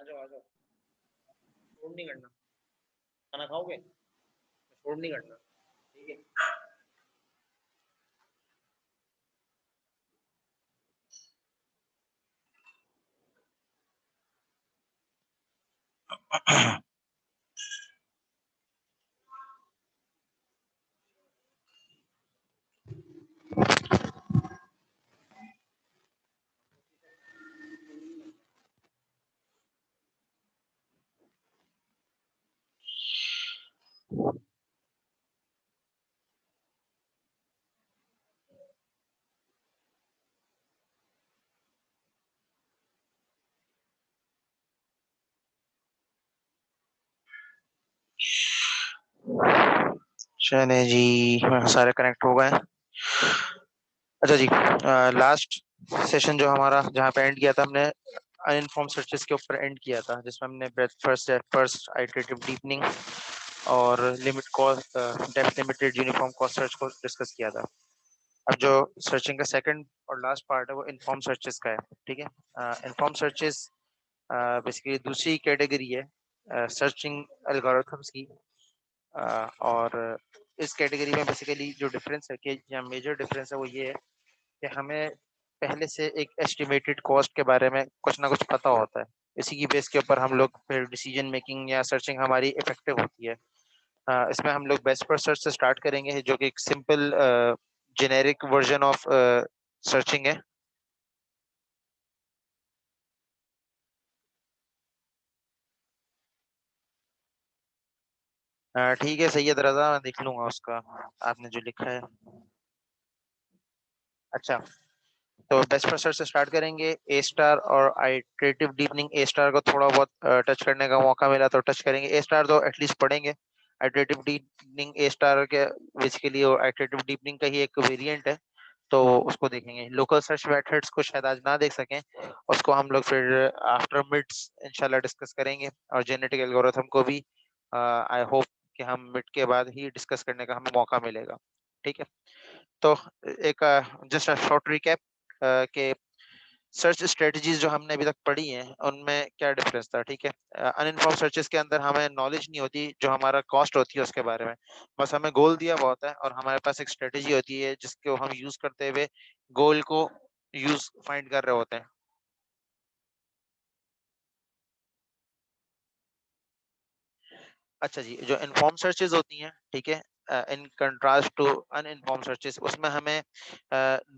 जाओ आ जाओ, शोर नहीं करना। खाना खाओगे? शोर नहीं करना, ठीक है? चले जी, सारे कनेक्ट हो गए। अच्छा जी, लास्ट सेशन जो हमारा जहाँ पे एंड किया था हमने अनइन्फॉर्म्ड सर्चेस के ऊपर एंड किया था, जिसमें हमने breadth first, depth first, iterative deepening और limit cost, depth limited uniform cost search को डिस्कस किया था। अब जो सर्चिंग का सेकंड और लास्ट पार्ट है वो इन्फॉर्म सर्चेस का है, ठीक है? इन्फॉर्म सर्चेस बेसिकली दूसरी कैटेगरी है सर्चिंग एल्गोरिथम्स की। और इस कैटेगरी में बेसिकली जो डिफरेंस है कि या मेजर डिफरेंस है वो ये है कि हमें पहले से एक एस्टिमेटेड कॉस्ट के बारे में कुछ ना कुछ पता होता है। इसी की बेस के ऊपर हम लोग फिर डिसीजन मेकिंग या सर्चिंग हमारी इफेक्टिव होती है। इसमें हम लोग बेस्ट फर्स्ट सर्च से स्टार्ट करेंगे, जो कि एक simple generic version of searching है। ठीक है, सैयद रजा, मैं देख लूंगा उसका, आपने जो लिखा है। अच्छा, तो बेस्ट फर्स्ट सर्च से स्टार्ट करेंगे। ए स्टार और आइटरेटिव डीपनिंग, ए स्टार को थोड़ा बहुत टच करने का मौका मिला तो टच करेंगे, ए स्टार तो एटलीस्ट पढ़ेंगे। आइटरेटिव डीपनिंग ए स्टार के बेसिकली आइटरेटिव डीपनिंग का ही एक वेरिएंट है, तो उसको देखेंगे। लोकल सर्च मेथड्स को शायद आज ना देख सकें, उसको हम लोग फिर आफ्टर मिड्स इंशाल्लाह डिस्कस करेंगे। और जेनेटिक एल्गोरिथम को भी आई होप कि हम मिड के बाद ही डिस्कस करने का हमें मौका मिलेगा, ठीक है? तो एक जस्ट शॉर्ट रिकैप के सर्च स्ट्रेटजीज जो हमने अभी तक पढ़ी हैं उनमें क्या डिफरेंस था, ठीक है? अनइन्फॉर्म्ड सर्चेस के अंदर हमें नॉलेज नहीं होती जो हमारा कॉस्ट होती है उसके बारे में, बस हमें गोल दिया हुआ होता है और हमारे पास एक स्ट्रेटजी होती है जिसको हम यूज करते हुए गोल को यूज फाइंड कर रहे होते हैं। अच्छा जी, जो इन्फॉर्म सर्चेज होती हैं, ठीक है, इन कंट्रास्ट टू अनइन्फॉर्म सर्चेस, उसमें हमें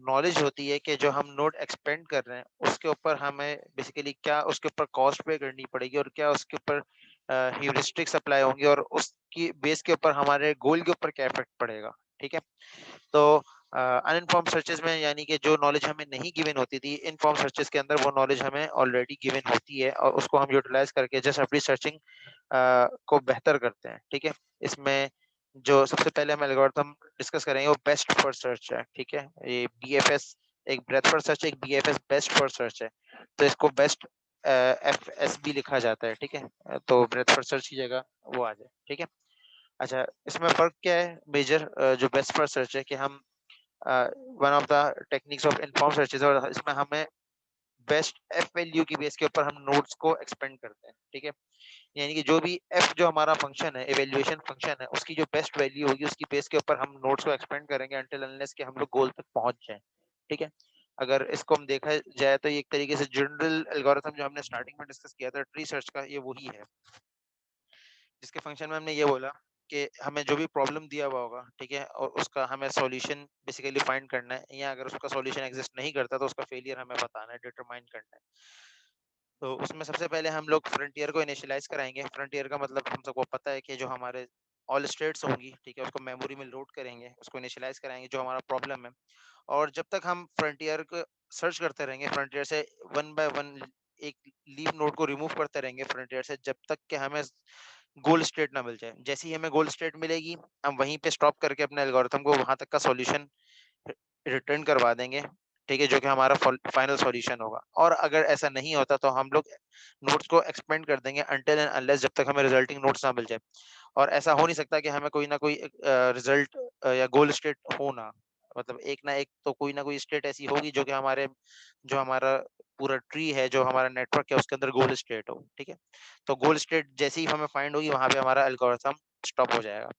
नॉलेज होती है कि जो हम नोड एक्सपेंड कर रहे हैं उसके ऊपर हमें बेसिकली क्या उसके ऊपर कॉस्ट पे करनी पड़ेगी और क्या उसके ऊपर ह्यूरिस्टिक्स अप्लाई होंगे और उसकी बेस के ऊपर हमारे गोल के ऊपर क्या इफेक्ट पड़ेगा, ठीक है? तो अनइन्फॉर्म सर्चेज में यानी कि जो नॉलेज हमें नहीं गिवन होती थी, इनफॉर्म सर्चेज के अंदर वो नॉलेज हमें ऑलरेडी गिवन होती है और उसको हम यूटिलाइज करके जस्ट अपनी सर्चिंग को बेहतर करते हैं, ठीक है? इसमें जो सबसे पहले हम एल्गोरिथम डिस्कस करेंगे वो बेस्ट फर्स्ट सर्च है, ठीक है? ये बीएफएस एक ब्रेथ फर्स्ट सर्च, एक बीएफएस बेस्ट फर्स्ट सर्च है, तो इसको बेस्ट एफएसबी लिखा जाता है, ठीक है? तो ब्रेथ फर्स्ट सर्च की जगह वो आ जाए, ठीक है? अच्छा, इसमें फर्क क्या है मेजर? जो बेस्ट फर्स्ट सर्च है कि हम one of the techniques of inform searches, और इसमें हमें बेस्ट एफ वैल्यू की बेस के ऊपर हम नोड्स को एक्सपेंड करते हैं, ठीक है? यानी कि जो भी एफ जो हमारा फंक्शन है, इवैल्यूएशन फंक्शन है, उसकी जो बेस्ट वैल्यू होगी उसकी बेस के ऊपर हम नोड्स को एक्सपेंड करेंगे अनटिल अनलेस कि हम लोग गोल तक पहुंच जाएं, ठीक है? अगर इसको हम देखा जाए तो ये एक तरीके से जनरल एल्गोरिथम जो हमने स्टार्टिंग में डिस्कस किया था ट्री सर्च का, ये वही है, जिसके फंक्शन में हमने ये बोला कि हमें जो भी प्रॉब्लम दिया हुआ होगा, ठीक है, और उसका हमें सॉल्यूशन बेसिकली फाइंड करना है, या अगर उसका सॉल्यूशन एग्जिस्ट नहीं करता तो उसका फेलियर हमें बताना है, डिटरमाइन करना है। तो उसमें सबसे पहले हम लोग फ्रंटियर को इनिशियलाइज कराएंगे। फ्रंटियर का मतलब हम सबको पता है कि जो हमारे ऑल स्टेट्स होंगी, ठीक है, उसको मेमोरी में लोड करेंगे, उसको इनिशियलाइज कराएंगे जो हमारा प्रॉब्लम है। और जब तक हम फ्रंटियर को सर्च करते रहेंगे, फ्रंटियर से वन बाय वन एक लीव नोड को रिमूव करते रहेंगे फ्रंटियर से, जब तक कि हमें गोल स्टेट ना मिल जाए। जैसे ही हमें गोल स्टेट मिलेगी हम वहीं पे स्टॉप करके अपने एल्गोरिथम को वहां तक का सॉल्यूशन रिटर्न करवा देंगे, ठीक है, जो कि हमारा फाइनल सॉल्यूशन होगा। और अगर ऐसा नहीं होता तो हम लोग नोट्स को एक्सपेंड कर देंगे अनटिल एंड अनलेस जब तक हमें रिजल्टिंग नोट्स ना मिल जाए। और ऐसा हो नहीं सकता कि हमें कोई ना कोई रिजल्ट या गोल स्टेट हो ना, मतलब एक ना एक तो कोई ना कोई स्टेट ऐसी होगी जो कि हमारे जो हमारा पूरा ट्री है जो हमारा नेटवर्क है उसके अंदर गोल स्टेट हो, ठीक है? तो गोल स्टेट जैसे ही हमें फाइंड होगी वहाँ पे हमारा एल्गोरिथम स्टॉप हो जाएगा।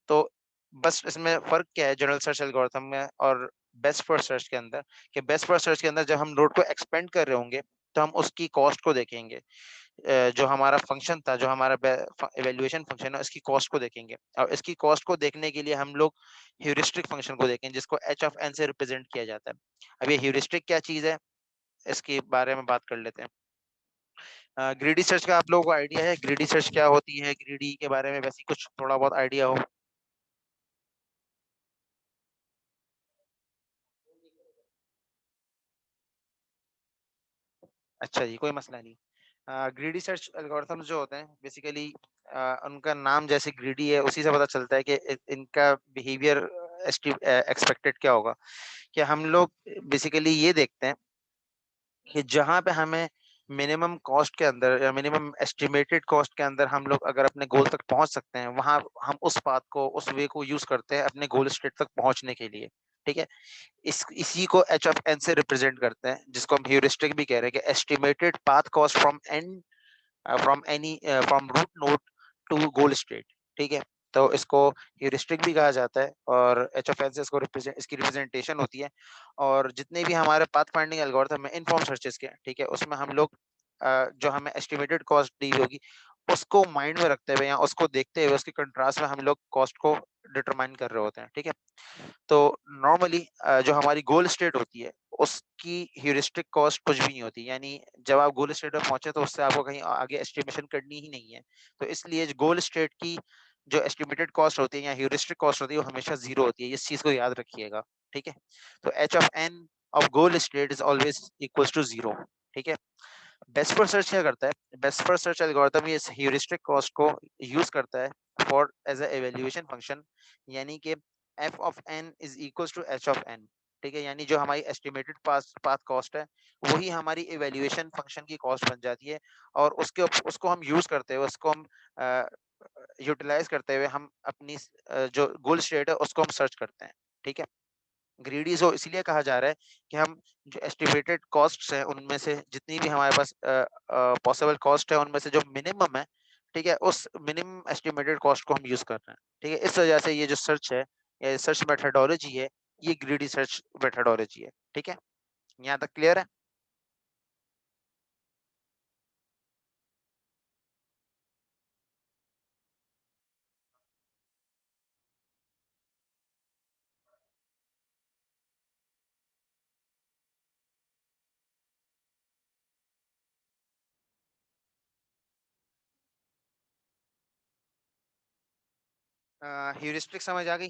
तो बस इसमें फ़र्क क्या है जनरल सर्च एल्गोरिथम में और बेस्ट फर्स्ट सर्च के अंदर, कि बेस्ट फर्स्ट सर्च के अंदर जब हम नोड को एक्सपेंड कर रहे होंगे, तो हम उसकी कॉस्ट को देखेंगे। जो हमारा फंक्शन था, जो हमारा इवैल्यूएशन फंक्शन है, इसकी कॉस्ट को देखेंगे और इसकी कॉस्ट को देखने के लिए हम लोग ह्यूरिस्टिक फंक्शन को देखेंगे जिसको h ऑफ n से रिप्रेजेंट किया जाता है। अब ये ह्यूरिस्टिक क्या चीज़ है, इसके बारे में बात कर लेते हैं। ग्रीडी सर्च का आप लोगों को आइडिया है? ग्रीडी सर्च क्या होती है? ग्रीडी के बारे में वैसे ही कुछ थोड़ा बहुत आइडिया हो? अच्छा जी, कोई मसला नहीं। ग्रीडी सर्च एल्गोरिथम्स जो होते हैं बेसिकली उनका नाम जैसे ग्रीडी है उसी से पता चलता है कि इनका बिहेवियर एक्सपेक्टेड क्या होगा, कि हम लोग बेसिकली ये देखते हैं कि जहाँ पे हमें मिनिमम कॉस्ट के अंदर या मिनिमम एस्टिमेटेड कॉस्ट के अंदर हम लोग अगर अपने गोल तक पहुँच सकते हैं, वहाँ हम उस पाथ को, उस वे को यूज़ करते हैं अपने गोल स्टेट तक पहुँचने के लिए, ठीक है? इसी को h ऑफ n से रिप्रेजेंट करते हैं, जिसको हम ह्यूरिस्टिक भी कह रहे हैं कि estimated path cost from root node to goal state, ठीक है? तो इसको ह्यूरिस्टिक भी कहा जाता है और एच ऑफ एन से इसकी रिप्रेजेंटेशन होती है। और जितने भी हमारे पाथ फाइंडिंग एल्गोरिथम है इनफॉर्म सर्चेस के, ठीक है, उसमें हम लोग जो हमें एस्टिमेटेड कॉस्ट दी होगी उसको माइंड में रखते हुए या उसको देखते हुए उसके कंट्रास्ट में हम लोग कॉस्ट को डिटरमाइन कर रहे होते हैं, ठीक है? तो नॉर्मली जो हमारी गोल स्टेट होती है उसकी ह्यूरिस्टिक कॉस्ट कुछ भी नहीं होती, यानी जब आप गोल स्टेट पे पहुंचे तो उससे आपको कहीं आगे एस्टिमेशन करनी ही नहीं है। तो इसलिए गोल स्टेट की जो एस्टिमेटेड कॉस्ट होती है या ह्यूरिस्टिक कॉस्ट होती है वो हमेशा जीरो होती है, इस चीज को याद रखिएगा, ठीक है? तो h of n of goal state is always equals to zero, ठीक है? बेस्ट फर्स्ट सर्च क्या करता है? बेस्ट फर्स्ट सर्च एल्गोरिथम ये ह्यूरिस्टिक कॉस्ट को यूज करता है for as a evaluation function, यानी कि f of n is equals to h of n, ठीक है? यानी जो हमारी एस्टिमेटेड पाथ कॉस्ट है वही हमारी इवैल्यूएशन फंक्शन की कॉस्ट बन जाती है और उसको हम यूज करते हुए, उसको हम यूटिलाइज करते हुए हम अपनी जो गोल स्टेट है उसको हम सर्च करते हैं, ठीक है? ग्रीडी जो इसीलिए कहा जा रहा है कि हम जो एस्टिमेटेड कॉस्ट्स हैं उनमें से जितनी भी हमारे पास पॉसिबल कॉस्ट है उनमें से जो मिनिमम है, ठीक है, उस मिनिमम एस्टिमेटेड कॉस्ट को हम यूज कर रहे हैं, ठीक है? इस वजह से ये जो सर्च है, ये सर्च मेथडोलॉजी है, ये ग्रीडी सर्च मेथडोलॉजी है, ठीक है? यहाँ तक क्लियर है? ह्यूरिस्टिक समझ आ गई?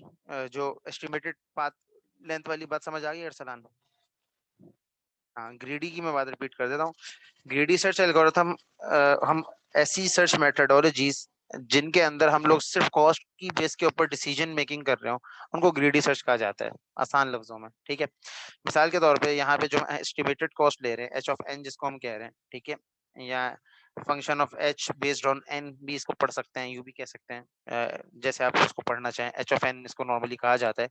जो एस्टिमेटेड पाथ लेंथ वाली बात समझ आ गई अरसलान? हाँ, ग्रीडी की मैं बात रिपीट कर देता हूँ। ग्रीडी सर्च एल्गोरिथम हम ऐसी सर्च मेथडोलॉजीज जिनके अंदर हम लोग सिर्फ कॉस्ट की बेस के ऊपर डिसीजन मेकिंग कर रहे हो उनको ग्रीडी सर्च कहा जाता है, आसान लफ्जों में, ठीक है? मिसाल के तौर पे यहाँ पे जो एस्टिमेटेड कॉस्ट ले रहे हैं एच ऑफ एन जिसको हम कह रहे हैं, ठीक है, या function of H based on an भी इसको पढ़ सकते हैं, यू भी कह सकते हैं, जैसे आप उसको पढ़ना चाहें, एच ऑफ एन इसको नॉर्मली कहा जाता है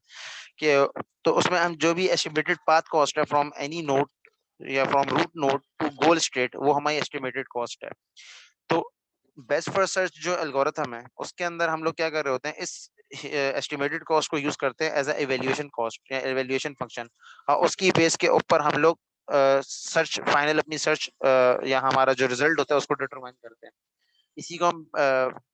कि तो उसमें हम जो भी एस्टिमेटेड पाथ कॉस्ट है फ्रॉम एनी नोड या from root node to goal state वो हमारी एस्टिमेटेड कॉस्ट है। तो बेस्ट फर्स्ट सर्च जो एल्गोरिथम है उसके अंदर हम लोग क्या कर रहे होते हैं, इस एस्टिमेटेड कॉस्ट को यूज करते हैं एज अ इवैल्यूएशन कॉस्ट या इवैल्यूएशन फंक्शन और उसकी बेस के ऊपर हम लोग सर्च फाइनल अपनी सर्च या हमारा जो रिजल्ट होता है उसको डिटरमाइन करते हैं। इसी को हम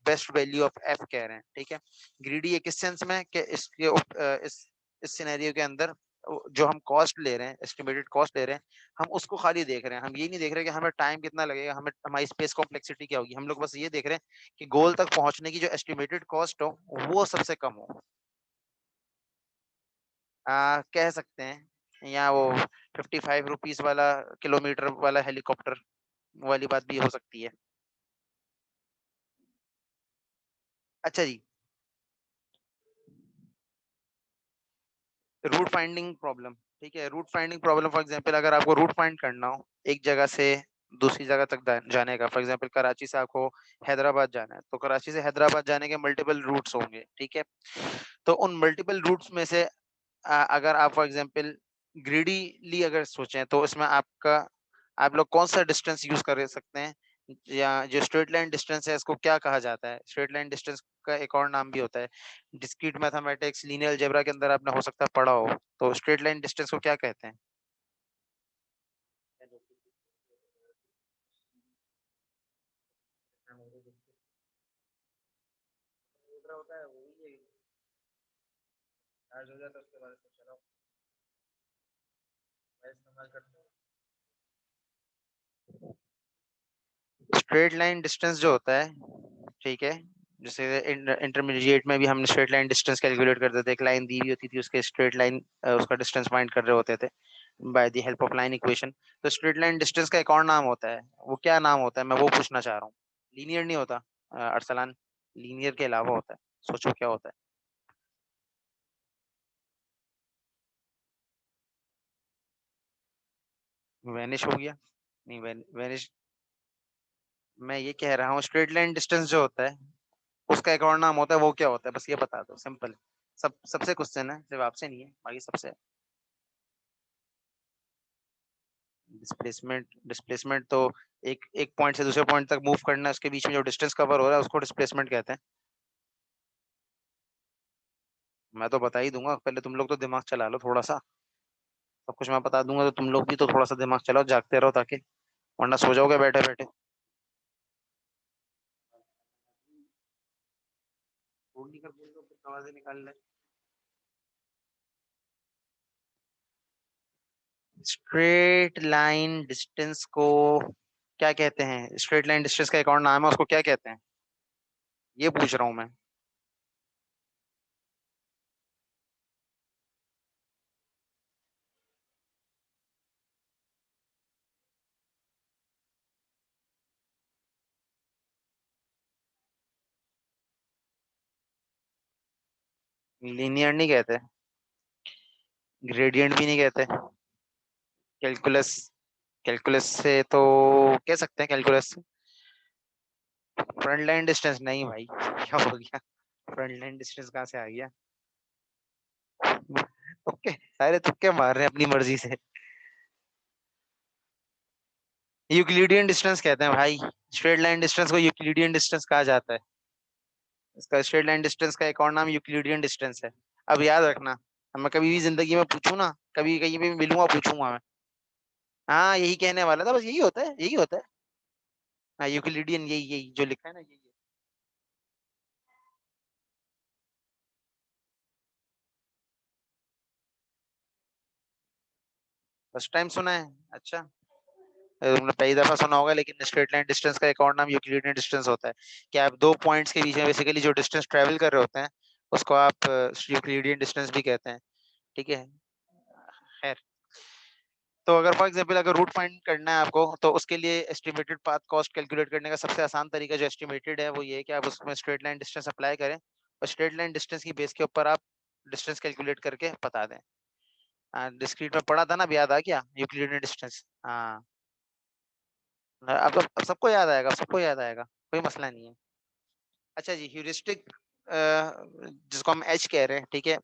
बेस्ट वैल्यू ऑफ एफ कह रहे हैं, ठीक है? ग्रीडी एक इस सेंस में कि इस सिनेरियो के अंदर जो हम कॉस्ट ले रहे हैं, एस्टिमेटेड कॉस्ट ले रहे हैं, हम उसको खाली देख रहे हैं, हम ये नहीं देख रहे कि हमें टाइम कितना लगेगा, हमें हमारी स्पेस कॉम्प्लेक्सिटी क्या होगी, हम लोग बस ये देख रहे हैं कि गोल तक पहुंचने की जो एस्टिमेटेड कॉस्ट हो वो सबसे कम हो। कह सकते हैं, या वो 55 रुपीज वाला किलोमीटर वाला हेलीकॉप्टर वाली बात भी हो सकती है। अच्छा जी, रूट फाइंडिंग प्रॉब्लम, ठीक है? Root finding problem for example अगर आपको रूट फाइंड करना हो एक जगह से दूसरी जगह तक जाने का, फॉर एग्जांपल कराची से आपको हैदराबाद जाना है तो कराची से हैदराबाद जाने के मल्टीपल रूट्स होंगे, ठीक है? तो उन मल्टीपल रूट्स में से अगर आप फॉर एग्जांपल ग्रीडीली अगर सोचें तो इसमें आपका आप लोग कौन सा डिस्टेंस यूज कर सकते हैं, या जो स्ट्रेट लाइन डिस्टेंस है इसको क्या कहा जाता है? स्ट्रेट लाइन डिस्टेंस का एक और नाम भी होता है, डिस्क्रीट मैथमेटिक्स, लीनियर अलजेब्रा के अंदर आपने हो सकता है पढ़ा हो। तो स्ट्रेट लाइन डिस्टेंस को क्या कहते हैं? होता है वो ही आज हो जाता है, उसके बाद इसको चलाओ, मैं इस्तेमाल करता हूँ। स्ट्रेट लाइन डिस्टेंस जो होता है, ठीक है, जैसे इंटरमीडिएट में भी हम स्ट्रेट लाइन डिस्टेंस कैलकुलेट करते थे, एक लाइन दी हुई होती थी, उसके स्ट्रेट लाइन उसका डिस्टेंस फाइंड कर रहे होते थे by the help of line equation. तो स्ट्रेट लाइन डिस्टेंस का एक और नाम होता है, वो क्या नाम होता है मैं वो पूछना चाह रहा हूँ। लीनियर नहीं होता अरसलान, लीनियर के अलावा होता है, सोचो क्या होता है? वेनिश हो गया? नहीं, वेनिश। मैं ये कह रहा हूँ स्ट्रेट लाइन डिस्टेंस जो होता है उसका एक और नाम होता है, वो क्या होता है, बस ये बता दो, सिंपल। सबसे क्वेश्चन है, सिर्फ आपसे नहीं है, बाकी सबसे। डिस्प्लेसमेंट, डिस्प्लेसमेंट तो एक एक पॉइंट से दूसरे पॉइंट तक मूव करना है, उसके बीच में जो डिस्टेंस कवर हो रहा है उसको डिस्प्लेसमेंट कहते हैं। मैं तो बता ही दूंगा, पहले तुम लोग तो दिमाग चला लो थोड़ा सा। सब कुछ मैं बता दूंगा तो तुम लोग भी तो थोड़ा सा दिमाग चलाओ, जागते रहो, ताकि वरना सो जाओगे बैठे बैठे। फोन नहीं कर बोल दो, फिर आवाजें निकाल ले। स्ट्रेट लाइन डिस्टेंस को क्या कहते हैं? स्ट्रेट लाइन डिस्टेंस का एक और नाम है, उसको क्या कहते हैं, ये पूछ रहा हूँ मैं। लीनियर नहीं कहते, ग्रेडियंट भी नहीं कहते। कैलकुलस, कैलकुलस से तो कह सकते हैं, कैलकुलस से। फ्रंट लाइन डिस्टेंस नहीं भाई, क्या हो गया, फ्रंट लाइन डिस्टेंस कहाँ से आ गया? तुक्के, सारे तुक्के मार रहे हैं अपनी मर्जी से। यूक्लिडियन डिस्टेंस कहते हैं भाई, स्ट्रेट लाइन डिस्टेंस को यूक्लिडियन डिस्टेंस कहा जाता है। इसका स्ट्रेट लाइन डिस्टेंस का एक और नाम यूक्लिडियन डिस्टेंस है। अब याद रखना, मैं कभी भी जिंदगी में पूछूं ना, कभी कहीं भी मिलूंगा पूछूंगा मैं। हाँ यही कहने वाला था, बस यही होता है, यही होता है। हाँ यूक्लिडियन, यही यही जो लिखा है ना, यही है। फर्स्ट टाइम सुना है? अच्छा, तुमने पहली दफा सुना होगा, लेकिन स्ट्रेट लाइन डिस्टेंस का एक और नाम यूक्लिडियन डिस्टेंस होता है, कि आप दो पॉइंट्स के बीच में बेसिकली जो डिस्टेंस ट्रेवल कर रहे होते हैं उसको आप यूक्लिडियन डिस्टेंस भी कहते हैं। ठीक है, खैर। तो अगर फॉर एग्जांपल अगर रूट फाइंड करना है आपको, तो उसके लिए एस्टिमेटेड पाथ कॉस्ट कैलकुलेट करने का सबसे आसान तरीका जो एस्टिमेटेड है वो ये है कि आप उसमें स्ट्रेट लाइन डिस्टेंस अप्लाई करें, और स्ट्रेट लाइन डिस्टेंस की बेस के ऊपर आप डिस्टेंस कैलकुलेट करके बता दें। डिस्क्रीट में पढ़ा था ना, अब याद आ गया यूक्लिडियन डिस्टेंस? हाँ, अब तो अब सबको याद आएगा, सबको याद आएगा, कोई मसला नहीं है। अच्छा जी, ह्यूरिस्टिक जिसको हम एच कह रहे हैं, ठीक है,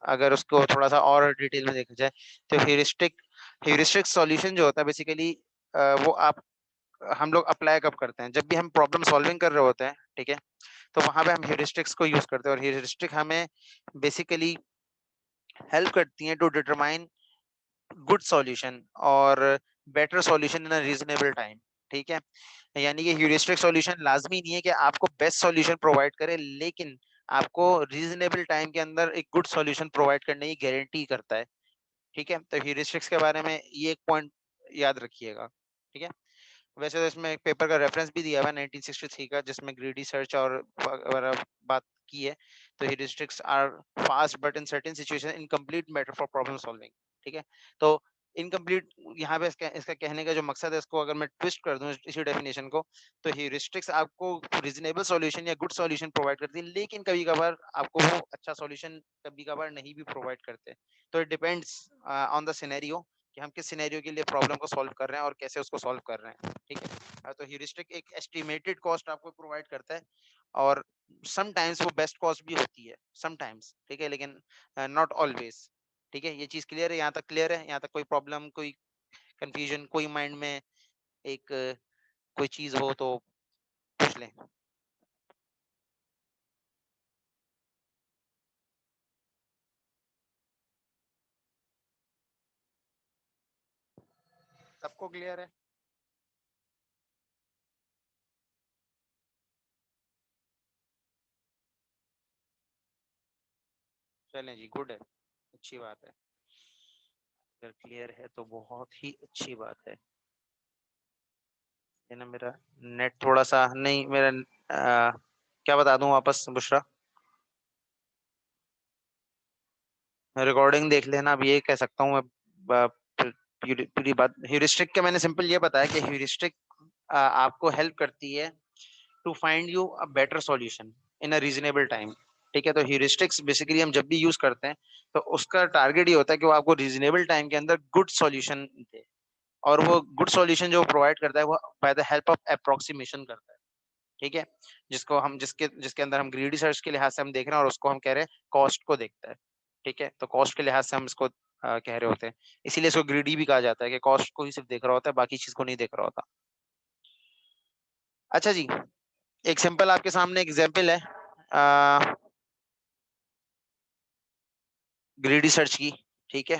अगर उसको थोड़ा सा और डिटेल में देखा जाए, तो ह्यूरिस्टिक, ह्यूरिस्टिक सॉल्यूशन जो होता है बेसिकली, वो आप हम लोग अप्लाई कब करते हैं, जब भी हम प्रॉब्लम सॉल्विंग कर रहे होते हैं, ठीक है, तो वहां पे हम ह्यूरिस्टिक्स को यूज करते हैं, और ह्यूरिस्टिक हमें बेसिकली हेल्प करती हैं टू डिटरमाइन गुड सॉल्यूशन और better solution in a reasonable time. ठीक है, यानी कि ह्यूरिस्टिक सॉल्यूशन लाजमी नहीं है कि आपको बेस्ट सॉल्यूशन प्रोवाइड करे, लेकिन आपको रीजनेबल टाइम के अंदर एक गुड सॉल्यूशन प्रोवाइड करने की गारंटी करता है। ठीक है, तो ह्यूरिस्टिक्स के बारे में ये एक पॉइंट याद रखिएगा। ठीक है, वैसे तो इसमें एक पेपर का रेफरेंस भी दिया हुआ है 1963 का, जिसमें ग्रीडी सर्च और वगैरह बात की है। तो heuristics are fast but in certain situation incomplete method for problem solving. ठीक है, तो इनकम्प्लीट, यहाँ पे इसका कहने का जो मकसद है, इसको अगर मैं ट्विस्ट कर दूं इसी डेफिनेशन को, तो ह्यूरिस्टिक्स आपको रीजनेबल सॉल्यूशन या गुड सॉल्यूशन प्रोवाइड करती है, लेकिन कभी कभार आपको वो अच्छा सॉल्यूशन कभी कभार नहीं भी प्रोवाइड करते। तो it depends on the scenario, कि हम किस सिनेरियो के लिए प्रॉब्लम को सॉल्व कर रहे हैं और कैसे उसको सॉल्व कर रहे हैं। ठीक है, तो ह्यूरिस्टिक एक एस्टिमेटेड कॉस्ट आपको प्रोवाइड करता है, और समटाइम्स वो बेस्ट कॉस्ट भी होती है, समटाइम्स, ठीक है, लेकिन नॉट ऑलवेज। ठीक है, ये चीज क्लियर है? यहाँ तक क्लियर है? यहाँ तक कोई प्रॉब्लम, कोई कंफ्यूजन, कोई माइंड में एक कोई चीज हो तो पूछ लें। सबको क्लियर है? चलें जी, गुड है, अच्छी बात है। अगर क्लियर है तो बहुत ही अच्छी बात है ना। मेरा नेट थोड़ा सा नहीं, मेरा क्या बता दूं वापस बुशरा? रिकॉर्डिंग देख लेना, अब ये कह सकता हूँ मैं। पूरी बात ह्यूरिस्टिक के मैंने सिंपल ये बताया कि ह्यूरिस्टिक आपको हेल्प करती है to find you a better solution in a reasonable time. ठीक है, तो ह्यूरिस्टिक्स बेसिकली हम जब भी यूज करते हैं तो उसका टारगेट ये होता है कि वो आपको रीजनेबल टाइम के अंदर गुड सॉल्यूशन दे। और वो गुड सॉल्यूशन जो प्रोवाइड करता है वो by the help of approximation करता है। ठीक है, जिसको हम जिसके जिसके अंदर हम ग्रीडी सर्च के लिहाज से हम देख रहे हैं और उसको हम कह रहे हैं कॉस्ट को देखता है। ठीक है, तो कॉस्ट के लिहाज से हम इसको कह रहे होते हैं। इसीलिए इसको ग्रीडी भी कहा जाता है कि कॉस्ट को ही सिर्फ देख रहा होता है, बाकी चीज को नहीं देख रहा होता। अच्छा जी, एक सिंपल आपके सामने एग्जाम्पल है ग्रीडी सर्च की। ठीक है,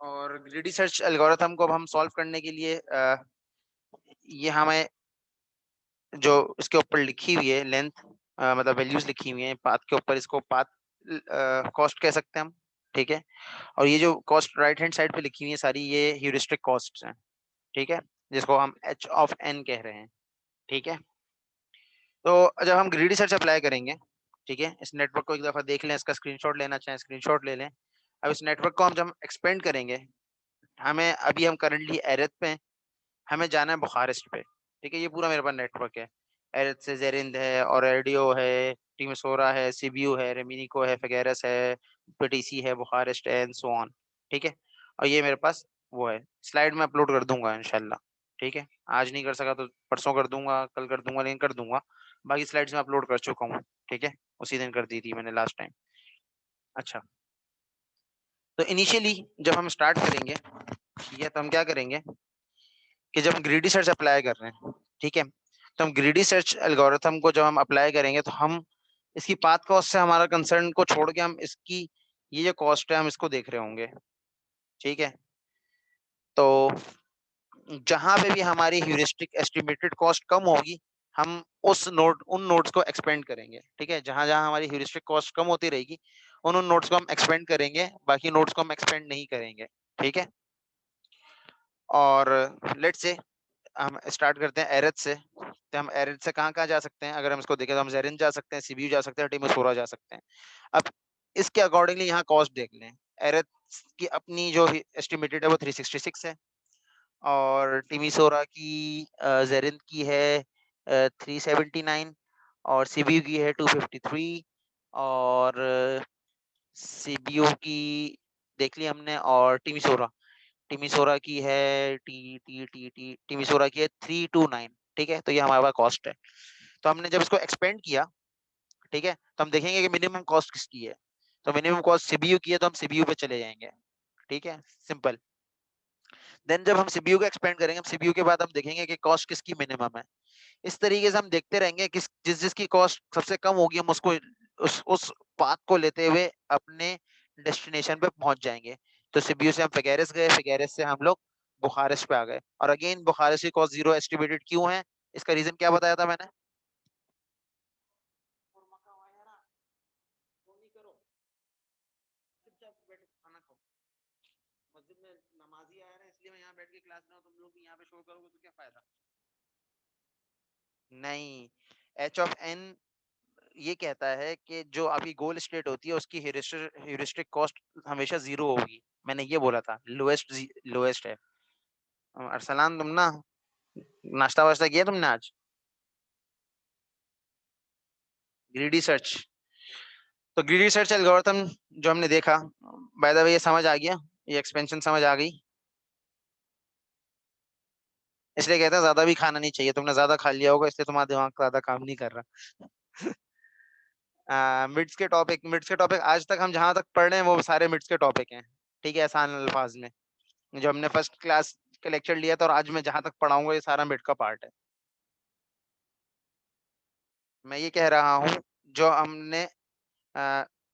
और ग्रीडी सर्च एल्गोरिथम को अब हम सॉल्व करने के लिए ये हमें जो इसके ऊपर लिखी हुई है लेंथ, मतलब वैल्यूज लिखी हुई हैं पाथ के ऊपर, इसको पाथ कॉस्ट कह सकते हैं हम। ठीक है, और ये जो कॉस्ट राइट हैंड साइड पे लिखी हुई है सारी, ये ह्यूरिस्टिक कॉस्ट हैं। ठीक है, जिसको हम एच ऑफ एन कह रहे हैं। ठीक है, तो जब हम ग्रीडी सर्च अप्लाई करेंगे, ठीक है, इस नेटवर्क को एक दफा देख लें, इसका स्क्रीनशॉट लेना चाहें स्क्रीनशॉट ले लें। अब इस नेटवर्क को हम जब एक्सपेंड करेंगे, हमें अभी हम करंटली एरथ पे हैं, हमें जाना है बुखारेस्ट पे। ठीक है, ये पूरा मेरे पास नेटवर्क है। एरथ से जेरिंद है, और एडियो है, टिमसोरा है, सीबीयू है, रेमिनिको है, फिगेरस है, पीटीसी है, बुखारेस्ट है, एंड सो ऑन। ठीक है, और ये मेरे पास वो है। स्लाइड में अपलोड कर दूंगा इंशाल्लाह। ठीक है, आज नहीं कर सका तो परसों कर दूंगा, कल कर दूंगा, लेकिन कर दूंगा। बाकी स्लाइड्स में अपलोड कर चुका हूँ। ठीक है, उसी दिन कर दी थी मैंने लास्ट टाइम। अच्छा, तो इनिशियली जब हम स्टार्ट करेंगे, ठीक है, तो हम क्या करेंगे कि जब हम ग्रीडी सर्च अप्लाई कर रहे हैं, ठीक है, तो हम ग्रीडी सर्च एल्गोरिथम को जब हम अप्लाई करेंगे तो हम इसकी पाथ कॉस्ट से हमारा कंसर्न को छोड़ के हम इसकी ये जो कॉस्ट है हम इसको देख रहे होंगे। ठीक है, तो जहां पे भी हमारी ह्यूरिस्टिक एस्टिमेटेड कॉस्ट कम होगी, हम उस नोड उन नोड्स को एक्सपेंड करेंगे। ठीक है, जहां जहां हमारी ह्यूरिस्टिक कॉस्ट कम होती रहेगी उन नोड्स को हम एक्सपेंड करेंगे, बाकी नोड्स को हम एक्सपेंड नहीं करेंगे। ठीक है, और लेट्स से हम स्टार्ट करते हैं एरथ से। तो हम एरथ से कहाँ कहाँ जा सकते हैं? अगर हम इसको देखें तो हम जेरिन जा सकते हैं, सीबीयू जा सकते हैं, टिमोसोरा जा सकते हैं। अब इसके अकॉर्डिंगली यहाँ कॉस्ट देख लें। एरथ की अपनी जो एस्टिमेटेड है वो 366 है, और टिमिसोरा की जेरिन की है 379, और सीबीयू की है 253, और सीबीयू की देख ली हमने, और टिमिसोरा टिमिसोरा की है टी टी टी टी टिमिसोरा की है 329। ठीक है, तो ये हमारे पास कॉस्ट है। तो हमने जब इसको एक्सपेंड किया, ठीक है, तो हम देखेंगे कि मिनिमम कॉस्ट किसकी है। तो मिनिमम कॉस्ट सीबीयू की है, तो हम सीबीयू पे चले जाएंगे। ठीक है, सिंपल। देन जब हम सीबीयू को एक्सपेंड करेंगे, हम सीबीयू के बाद हम देखेंगे कि कॉस्ट किसकी मिनिमम है। इस तरीके से हम देखते रहेंगे कि जिस जिसकी कॉस्ट सबसे कम होगी हम उसको उस पाथ को लेते हुए अपने डेस्टिनेशन पे पहुंच जाएंगे। तो सीबीयू से हम फिगेरस गए, फिगेरस से हम लोग बुखारेस्ट पे आ गए, और अगेन बुखारेस्ट की कॉस्ट जीरो एस्टिमेटेड क्यों है? इसका रीजन क्या बताया था मैंने? मस्जिद में नमाजी आ रहे हैं इसलिए मैं यहाँ बैठ के क्लास में हूँ, तुम लोग भी यहाँ पे शो करोगे तो क्या फायदा? नहीं, एच ऑफ एन ये कहता है कि जो आपकी गोल स्टेट होती है उसकी ह्यूरिस्टिक कॉस्ट हमेशा जीरो होगी। मैंने ये बोला था, लोएस्ट लोएस्ट है। अरसलान, तुम ना नाश्ता वास्ता किया तुमने आज? ग्रीडी सर्च, तो ग्रीडी सर्च एल्गोरिथम जो हमने देखा, बाय द वे ये समझ आ गया, ये एक्सपेंशन समझ आ गई। इसलिए कहते हैं ज्यादा भी खाना नहीं चाहिए, तुमने ज्यादा खा लिया होगा इसलिए तुम्हारा दिमाग ज्यादा काम नहीं कर रहा। मिड्स के टॉपिक आज तक हम जहां तक पढ़ रहे हैं वो सारे मिड्स के टॉपिक हैं। ठीक है, आसान अल्फाज में। जो हमने फर्स्ट क्लास का लेक्चर लिया था और आज मैं जहां तक पढ़ाऊंगा ये सारा मिड का पार्ट है। मैं ये कह रहा हूँ जो हमने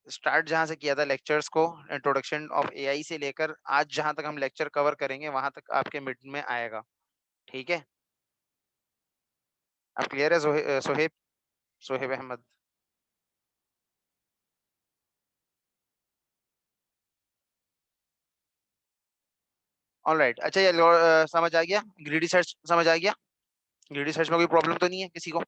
स्टार्ट जहां से किया था लेक्चर्स को, इंट्रोडक्शन ऑफ एआई से लेकर आज जहां तक हम लेक्चर कवर करेंगे वहां तक आपके मिड में आएगा। ठीक है, अब क्लियर है सोहेब, सोहेब अहमद? ऑलराइट, अच्छा ये समझ आ गया, ग्रीडी सर्च समझ आ गया? ग्रीडी सर्च में कोई प्रॉब्लम तो नहीं है किसी को?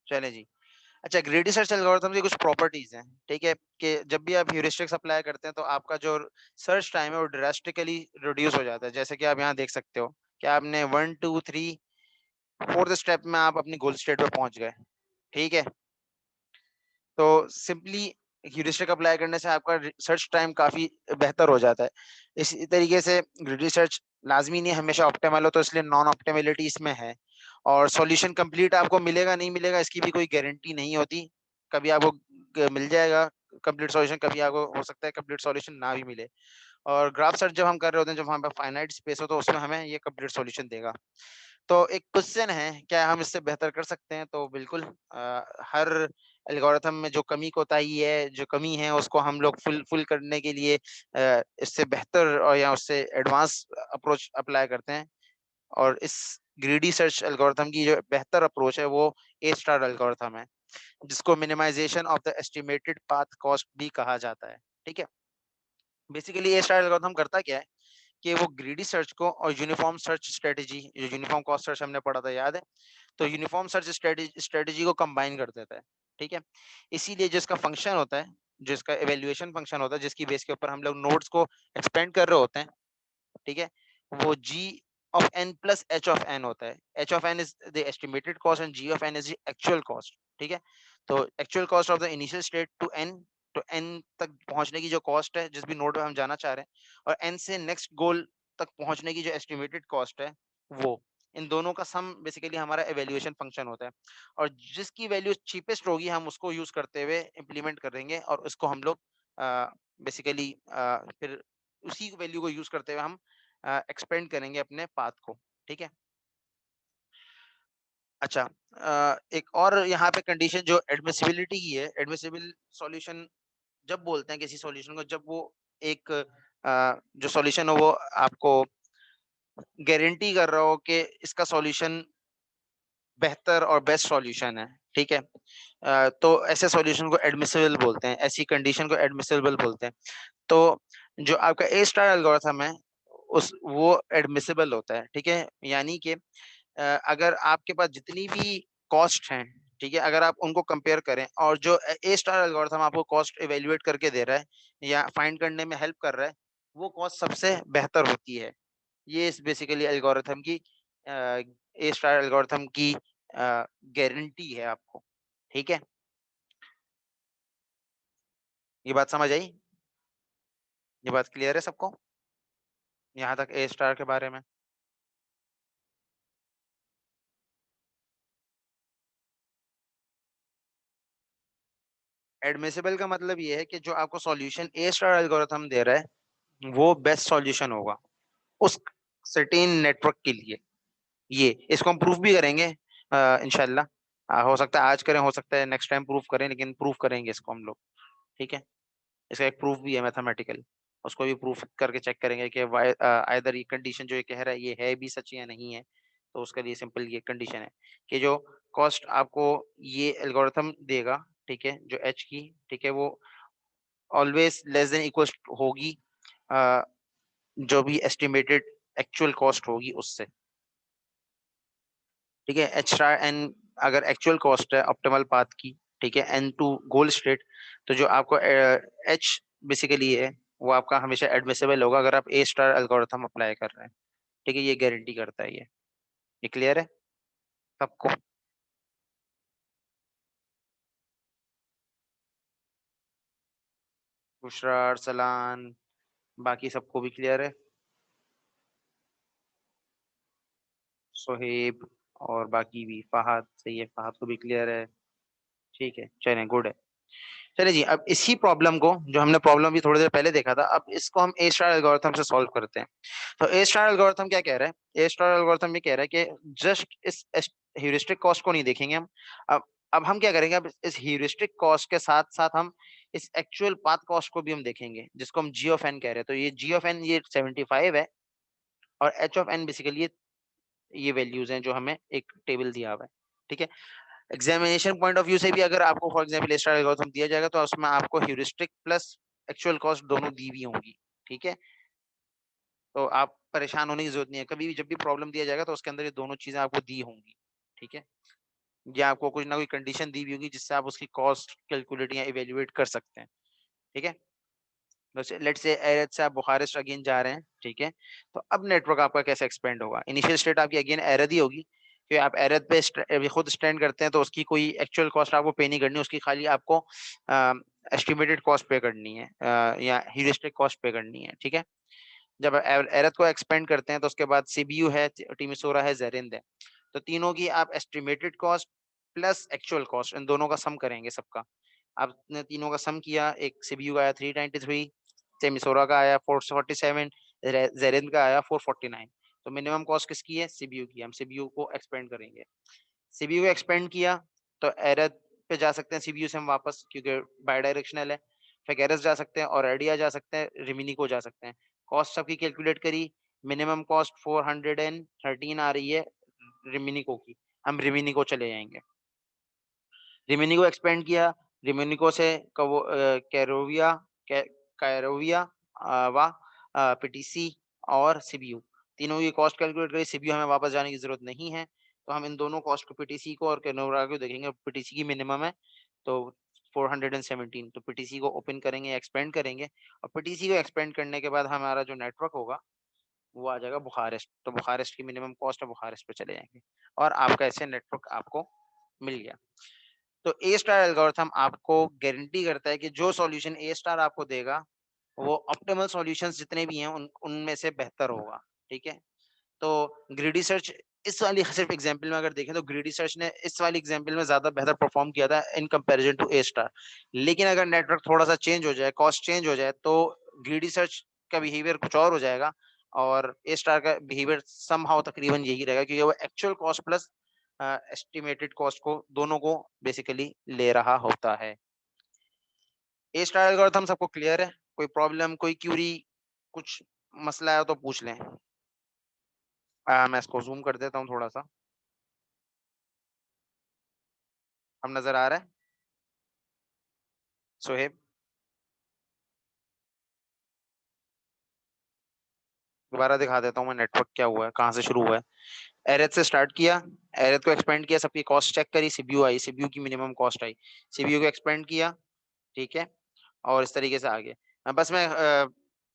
चले जी। अच्छा, ग्रीडी सर्च एल्गोरिथम की कुछ प्रॉपर्टीज हैं, ठीक है, कि जब भी आप ह्यूरिस्टिक्स अप्लाई करते हैं तो आपका जो सर्च टाइम है वो ड्रास्टिकली रिड्यूस हो जाता है। जैसे कि आप यहाँ देख सकते हो कि आपने 1 2 3 फोर्थ स्टेप में आप अपनी गोल स्टेट पे पहुंच गए। ठीक है, तो सिंपली ह्यूरिस्टिक अप्लाई करने से आपका सर्च टाइम काफी बेहतर हो जाता है। इसी तरीके से ग्रीडी सर्च लाजमी नहीं हमेशा ऑप्टिमल हो, तो इसलिए नॉन ऑप्टिमलिटी इसमें है। और सॉल्यूशन कंप्लीट आपको मिलेगा नहीं मिलेगा इसकी भी कोई गारंटी नहीं होती। कभी आपको मिल जाएगा कंप्लीट सॉल्यूशन, कभी आपको हो सकता है कंप्लीट सॉल्यूशन ना भी मिले। और ग्राफ सर्च जब हम कर रहे होते हैं, जब हमारे पास फाइनाइट स्पेस हो, तो उसमें हमें ये कंप्लीट सॉल्यूशन देगा। तो एक क्वेश्चन है, क्या हम इससे बेहतर कर सकते हैं? तो बिल्कुल, हर एल्गोरिथम में जो कमी कोताही है, जो कमी है, उसको हम लोग फुल फुल करने के लिए इससे बेहतर और या उससे एडवांस अप्रोच अप्लाई करते हैं। और इस ग्रीडी सर्च एल्गोरिथम की जो बेहतर अप्रोच है वो ए स्टार एल्गोरिथम है, जिसको minimization of the estimated path cost भी कहा जाता है। ठीक है, बेसिकली ए स्टार एल्गोरिथम करता क्या है कि वो ग्रीडी सर्च को और यूनिफॉर्म सर्च स्ट्रेटेजी, जो यूनिफॉर्म कॉस्ट सर्च हमने पढ़ा था याद है, तो यूनिफॉर्म सर्च स्ट्रेटेजी को कंबाइन कर देता है। ठीक है, इसीलिए जिसका फंक्शन होता है, जिसका इवेल्युएशन फंक्शन होता है, जिसकी बेस के ऊपर हम लोग नोड्स को एक्सपेंड कर रहे होते हैं, ठीक है, वो g of n plus h of n होता है। h of n is the estimated cost and g of n is the actual cost. ठीक है, तो actual cost of the initial state to n, तो n तक पहुंचने की जो कॉस्ट है जिस भी नोड पे हम जाना चाह रहे हैं, और n से नेक्स्ट गोल तक पहुंचने की जो एस्टिमेटेड कॉस्ट है, वो इन दोनों का सम बेसिकली हमारा एवेल्युएशन फंक्शन होता है। और जिसकी वैल्यू चीपेस्ट होगी हम उसको यूज करते हुए इंप्लीमेंट करेंगे, और उसको हम लोग बेसिकली फिर उसी वैल्यू को यूज करते हुए हम एक्सपेंड करेंगे अपने पाथ को। ठीक है, अच्छा, एक और यहाँ पे कंडीशन जो एडमिसिबिलिटी की है, एडमिसिबल सॉल्यूशन जब बोलते हैं किसी सॉल्यूशन को, जब वो एक जो सॉल्यूशन हो वो आपको गारंटी कर रहा हो कि इसका सॉल्यूशन बेहतर और बेस्ट सॉल्यूशन है। ठीक है, तो ऐसे सॉल्यूशन को एडमिसिबल बोलते हैं, ऐसी कंडीशन को एडमिसिबल बोलते हैं। तो जो आपका ए स्टार एल्गोरिथम है उस वो एडमिसिबल होता है। ठीक है, यानी कि अगर आपके पास जितनी भी कॉस्ट हैं, ठीक है, अगर आप उनको कंपेयर करें और जो ए स्टार एल्गोरिथम आपको कॉस्ट इवेल्युएट करके दे रहा है या फाइंड करने में हेल्प कर रहा है, वो कॉस्ट सबसे बेहतर होती है। ये इस बेसिकली एल्गोरिथम की, ए स्टार एल्गोरिथम की गारंटी है आपको। ठीक है, ये बात समझ आई? ये बात क्लियर है सबको यहाँ तक ए स्टार के बारे में? एडमिसिबल का मतलब ये है कि जो आपको सॉल्यूशन ए स्टार एल्गोरिथम दे रहा है वो बेस्ट सॉल्यूशन होगा उस सर्टेन नेटवर्क के लिए। ये इसको हम प्रूफ भी करेंगे इंशाल्लाह। हो सकता है आज करें, हो सकता है नेक्स्ट टाइम प्रूफ करें, लेकिन प्रूफ करेंगे इसको हम लोग। ठीक है, इसका एक प्रूफ भी है मैथमेटिकल, उसको भी प्रूफ करके चेक करेंगे कि आइदर ये कंडीशन जो ये कह रहा है ये है भी सच या नहीं है। तो उसके लिए सिंपल ये कंडीशन है कि जो कॉस्ट आपको ये एल्गोरिथम देगा, ठीक है, जो एच की, ठीक है, वो ऑलवेज लेस देन इक्वल होगी अ, जो भी एस्टिमेटेड एक्चुअल कॉस्ट होगी उससे। ठीक है, एच स्टार एन अगर एक्चुअल कॉस्ट है ऑप्टिमल पाथ की, ठीक है, एन टू गोल स्टेट, तो जो आपको एच बेसिकली है वो आपका हमेशा एडमिसिबल होगा अगर आप ए स्टार एल्गोरिथम अप्लाई कर रहे हैं। ठीक है, ये गारंटी करता है ये क्लियर है सबको? बुशरा, अरसलान, बाकी सबको भी क्लियर है? सोहेब और बाकी भी, फहद, सही है, फहद को भी क्लियर है। ठीक है, चलें, गुड है। चलिए जी, अब इसी प्रॉब्लम को, जो हमने प्रॉब्लम भी थोड़ी देर पहले देखा था, अब इसको हम ए स्टार एल्गोरिथम से सॉल्व करते हैं। तो ए स्टार एल्गोरिथम क्या कह रहा है? ए स्टार एल्गोरिथम ये कह रहा है कि जस्ट इस ह्यूरिस्टिक कॉस्ट को नहीं देखेंगे हम। अब हम क्या करेंगे, अब इस ह्यूरिस्टिक कॉस्ट के साथ साथ हम इस एक्चुअल पाथ कॉस्ट को भी हम देखेंगे, जिसको हम जी ऑफ एन कह रहे हैं। तो ये जी ऑफ एन ये 75 है, और एच ऑफ एन बेसिकली ये वैल्यूज हैं जो हमें एक टेबल दिया हुआ है। ठीक है, एग्जामिनेशन पॉइंट ऑफ व्यू से भी अगर आपको for example A star algorithm दिया जाएगा तो उसमें आपको ह्यूरिस्टिक प्लस एक्चुअल कॉस्ट दोनों दी हुई होंगी। ठीक है, तो आप परेशान होने की जरूरत नहीं है, कभी भी जब भी प्रॉब्लम दिया जाएगा तो उसके अंदर ये दोनों चीजें आपको दी होंगी। ठीक है, या आपको कुछ ना कोई कंडीशन दी हुई होगी जिससे आप उसकी कॉस्ट कैलकुलेट या इवेल्युएट कर सकते हैं। ठीक है, लेट्स से एरथ से आप बुखारेस्ट अगेन जा रहे हैं। ठीक है, तो अब नेटवर्क आपका कैसे एक्सपेंड होगा? इनिशियल स्टेट आपकी अगेन एरथ ही होगी, कि आप एरथ पे खुद स्टैंड करते हैं तो उसकी कोई एक्चुअल कॉस्ट आपको पे नहीं करनी, उसकी खाली आपको एस्टिमेटेड कॉस्ट पे करनी है, या ह्यूरिस्टिक कॉस्ट पे करनी है। ठीक है, जब एरथ को एक्सपेंड करते हैं तो उसके बाद सीबीयू है, टिमिसोरा है, जेरिंद है। तो तीनों की आप estimated cost plus actual cost, इन दोनों का सम करेंगे सबका। आपने तीनों का सम किया, एक सीबीयू का आया 393, टिमिसोरा का आया 447, जेरिंद का आया 449। तो मिनिमम कॉस्ट किसकी है? सीबीयू की। हम सीबीयू को एक्सपेंड करेंगे। सीबीयू को एक्सपेंड किया तो एरथ पे जा सकते हैं सीबीयू से हम वापस, क्योंकि बाई डायरेक्शनल है। फिर एरथ जा सकते हैं और एडिया जा सकते हैं, रिमिनी को जा सकते हैं। कॉस्ट सबकी कैलकुलेट करी, मिनिमम कॉस्ट 413 आ रही है रिमिनिको की। हम रिमिनिको चले जाएंगे, रिमिनिको एक्सपेंड किया, रिमिनिको से कैरोविया, कैरोविया, वा, पीटीसी और सीबीयू, तीनों की कॉस्ट कैलकुलेट करी। सीबीयू हमें वापस जाने की जरूरत नहीं है, तो हम इन दोनों कॉस्ट को, पीटीसी को और कैनोरा को देखेंगे। पीटीसी की मिनिमम है तो 417, तो पीटीसी को ओपन करेंगे, एक्सपेंड करेंगे, और पीटीसी को एक्सपेंड करने के बाद हमारा जो नेटवर्क होगा वो आ जाएगा बुखारेस्ट। तो बुखारेस्ट की मिनिमम कॉस्ट है, बुखारेस्ट पे चले जाएंगे, और आपका ऐसे नेटवर्क आपको मिल गया। तो ए स्टार एल्गोरिथम आपको गारंटी करता है कि जो सॉल्यूशन ए स्टार आपको देगा वो ऑप्टिमल सॉल्यूशंस जितने भी हैं उनमें से बेहतर होगा। ठीक है, तो ग्रीडी सर्च इस वाली सिर्फ एग्जांपल में अगर देखें तो ग्रीडी सर्च ने इस वाली एग्जांपल में ज्यादा बेहतर परफॉर्म किया था in comparison to A star. लेकिन अगर नेटवर्क थोड़ा सा चेंज हो जाए, कॉस्ट चेंज हो जाए, तो ग्रीडी सर्च का बिहेवियर कुछ और हो जाएगा, और ए स्टार का बिहेवियर समहाउ तकरीबन यही रहेगा, क्योंकि वो actual cost plus estimated cost को दोनों को बेसिकली ले रहा होता है। ए स्टार एल्गोरिथम सबको क्लियर है? कोई प्रॉब्लम, कोई क्यूरी, कुछ मसला है तो पूछ लें। मैं इसको जूम कर देता हूँ थोड़ा सा, अब नजर आ रहा है सोहेब? दोबारा दिखा देता हूँ मैं नेटवर्क क्या हुआ है, कहाँ से शुरू हुआ है। एरेथ से स्टार्ट किया, एरेथ को एक्सपेंड किया, सबकी कॉस्ट चेक करी, सीबीयू आई, सीबीयू की मिनिमम कॉस्ट आई, सीबीयू को एक्सपेंड किया। ठीक है, और इस तरीके से आगे। बस मैं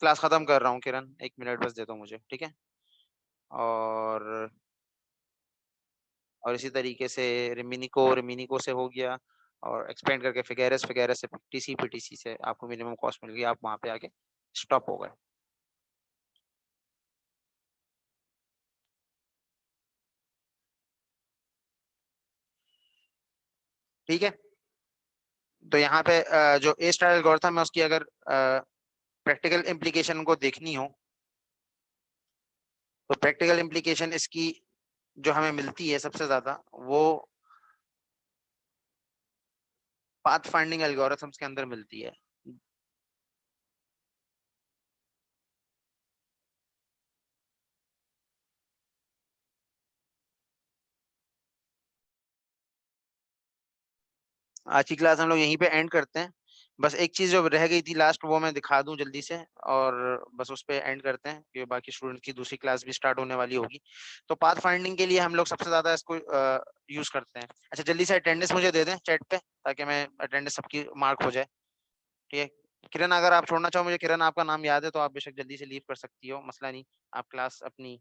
क्लास खत्म कर रहा हूँ किरण, 1 मिनट बस दे दो मुझे। ठीक है, और इसी तरीके से रिमिनिको से हो गया, और एक्सपेंड करके फिगेरस, फिगेरस से पीटीसी, पीटीसी से आपको मिनिमम कॉस्ट मिल गई, आप वहां पे आके स्टॉप हो गए। ठीक है, तो यहाँ पे जो ए स्टार एल्गोरिथम है उसकी अगर प्रैक्टिकल इम्प्लीकेशन को देखनी हो, तो प्रैक्टिकल इम्प्लीकेशन इसकी जो हमें मिलती है सबसे ज्यादा, वो पाथ फाइंडिंग एल्गोरिथम्स के अंदर मिलती है। आज की क्लास हम लोग यहीं पे एंड करते हैं। बस एक चीज जो रह गई थी लास्ट, वो मैं दिखा दूं जल्दी से, और बस उस पे एंड करते हैं, क्योंकि बाकी स्टूडेंट की दूसरी क्लास भी स्टार्ट होने वाली होगी। तो पाथ फाइंडिंग के लिए हम लोग सबसे ज्यादा इसको यूज करते हैं। अच्छा, जल्दी से अटेंडेंस मुझे दे दें चैट पे, ताकि मैं अटेंडेंस सबकी मार्क हो जाए। ठीक है, किरण अगर आप छोड़ना चाहो, मुझे किरण आपका नाम याद है तो आप बेशक जल्दी से लीव कर सकती हो, मसला नहीं। आप क्लास अपनी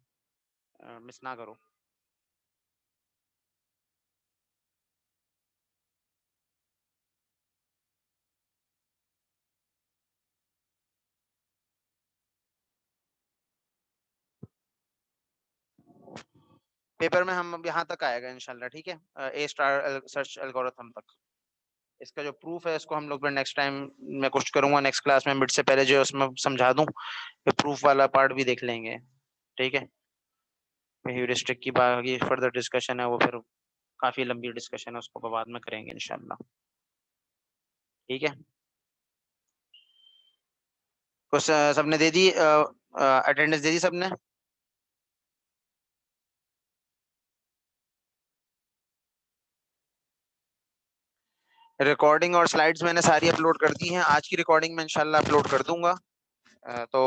मिस ना करो। पेपर में हम यहाँ तक आएगा इंशाल्लाह। ठीक है, ए स्टार सर्च एल्गोरिथम तक। इसका जो प्रूफ है इसको हम लोग फिर नेक्स्ट टाइम मैं कोशिश करूंगा नेक्स्ट क्लास में मिड से पहले जो है उसमें समझा दूं, फिर प्रूफ वाला पार्ट भी देख लेंगे। ठीक है, ह्यूरिस्टिक की बाकी फर्दर डिस्कशन है वो फिर काफी लंबी डिस्कशन है, उसको बाद में करेंगे इंशाल्लाह। ठीक है, कुछ सबने दे दी अटेंडेंस दे दी सबने? रिकॉर्डिंग और स्लाइड्स मैंने सारी अपलोड कर दी हैं, आज की रिकॉर्डिंग में इंशाल्लाह अपलोड कर दूंगा। तो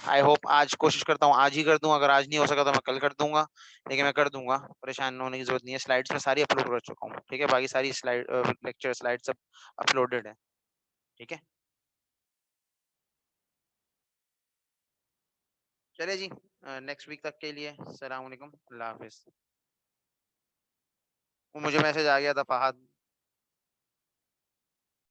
आई होप आज कोशिश करता हूँ आज ही कर दूं, अगर आज नहीं हो सका तो मैं कल कर दूंगा, लेकिन मैं कर दूंगा, परेशान होने की जरूरत नहीं है। स्लाइड्स में सारी अपलोड कर चुका हूँ, ठीक है, बाकी सारी स्लाइड लेक्चर स्लाइड सब अपलोडेड है। ठीक है, चलिए जी, नेक्स्ट वीक तक के लिए अस्सलाम वालेकुम, अल्लाह हाफिज। वो मुझे मैसेज आ गया था फहद